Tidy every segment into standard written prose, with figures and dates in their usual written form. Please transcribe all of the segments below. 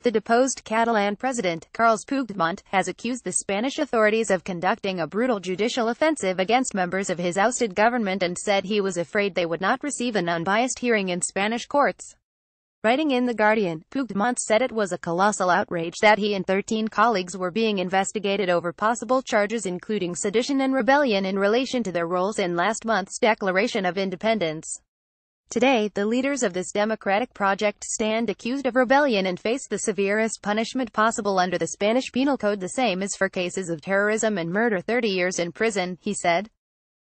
The deposed Catalan president, Carles Puigdemont, has accused the Spanish authorities of conducting a brutal judicial offensive against members of his ousted government and said he was afraid they would not receive an unbiased hearing in Spanish courts. Writing in The Guardian, Puigdemont said it was a colossal outrage that he and 13 colleagues were being investigated over possible charges including sedition and rebellion in relation to their roles in last month's Declaration of Independence. Today, the leaders of this democratic project stand accused of rebellion and face the severest punishment possible under the Spanish Penal Code, the same as for cases of terrorism and murder, 30 years in prison, he said.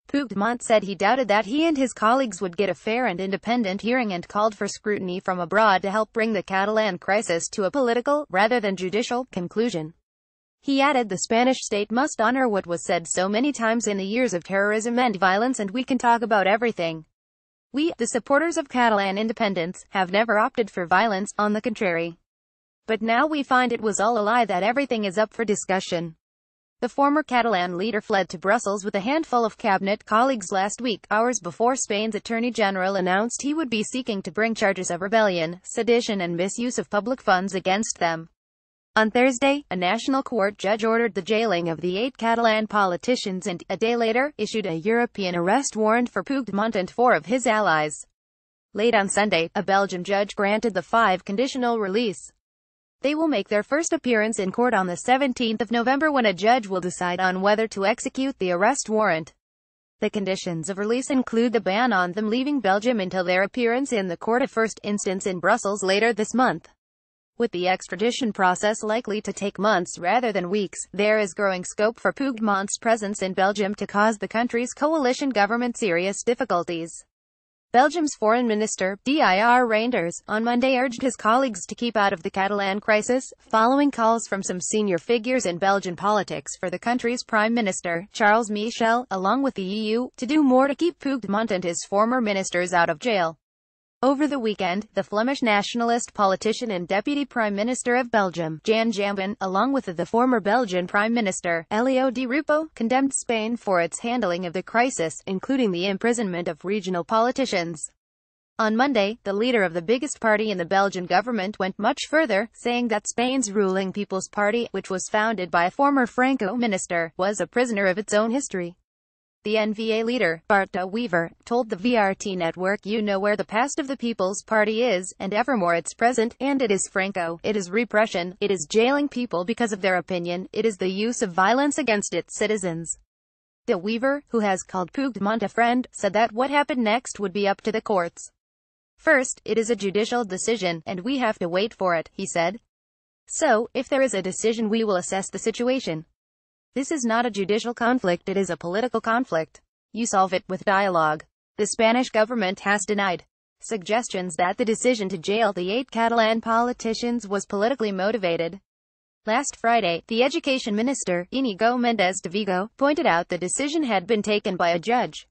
Puigdemont said he doubted that he and his colleagues would get a fair and independent hearing and called for scrutiny from abroad to help bring the Catalan crisis to a political, rather than judicial, conclusion. He added the Spanish state must honor what was said so many times in the years of terrorism and violence, and we can talk about everything. We, the supporters of Catalan independence, have never opted for violence, on the contrary. But now we find it was all a lie, that everything is up for discussion. The former Catalan leader fled to Brussels with a handful of cabinet colleagues last week, hours before Spain's Attorney General announced he would be seeking to bring charges of rebellion, sedition and misuse of public funds against them. On Thursday, a national court judge ordered the jailing of the 8 Catalan politicians and, a day later, issued a European arrest warrant for Puigdemont and 4 of his allies. Late on Sunday, a Belgian judge granted the 5 conditional release. They will make their first appearance in court on the 17th of November when a judge will decide on whether to execute the arrest warrant. The conditions of release include the ban on them leaving Belgium until their appearance in the court of first instance in Brussels later this month. With the extradition process likely to take months rather than weeks, there is growing scope for Puigdemont's presence in Belgium to cause the country's coalition government serious difficulties. Belgium's Foreign Minister, Dir Reinders, on Monday urged his colleagues to keep out of the Catalan crisis, following calls from some senior figures in Belgian politics for the country's Prime Minister, Charles Michel, along with the EU, to do more to keep Puigdemont and his former ministers out of jail. Over the weekend, the Flemish nationalist politician and Deputy Prime Minister of Belgium, Jan Jambon, along with the former Belgian Prime Minister, Elio Di Rupo, condemned Spain for its handling of the crisis, including the imprisonment of regional politicians. On Monday, the leader of the biggest party in the Belgian government went much further, saying that Spain's ruling People's Party, which was founded by a former Franco minister, was a prisoner of its own history. The NVA leader, Bart de Wever, told the VRT network, "You know where the past of the People's Party is, and evermore its present, and it is Franco, it is repression, it is jailing people because of their opinion, it is the use of violence against its citizens." De Wever, who has called Puigdemont a friend, said that what happened next would be up to the courts. "First, it is a judicial decision, and we have to wait for it," he said. "So, if there is a decision we will assess the situation. This is not a judicial conflict, it is a political conflict. You solve it with dialogue." The Spanish government has denied suggestions that the decision to jail the 8 Catalan politicians was politically motivated. Last Friday, the education minister, Íñigo Méndez de Vigo, pointed out the decision had been taken by a judge.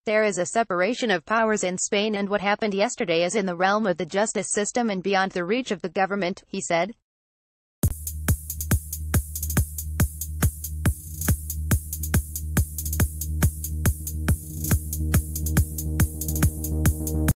"There is a separation of powers in Spain, and what happened yesterday is in the realm of the justice system and beyond the reach of the government," he said.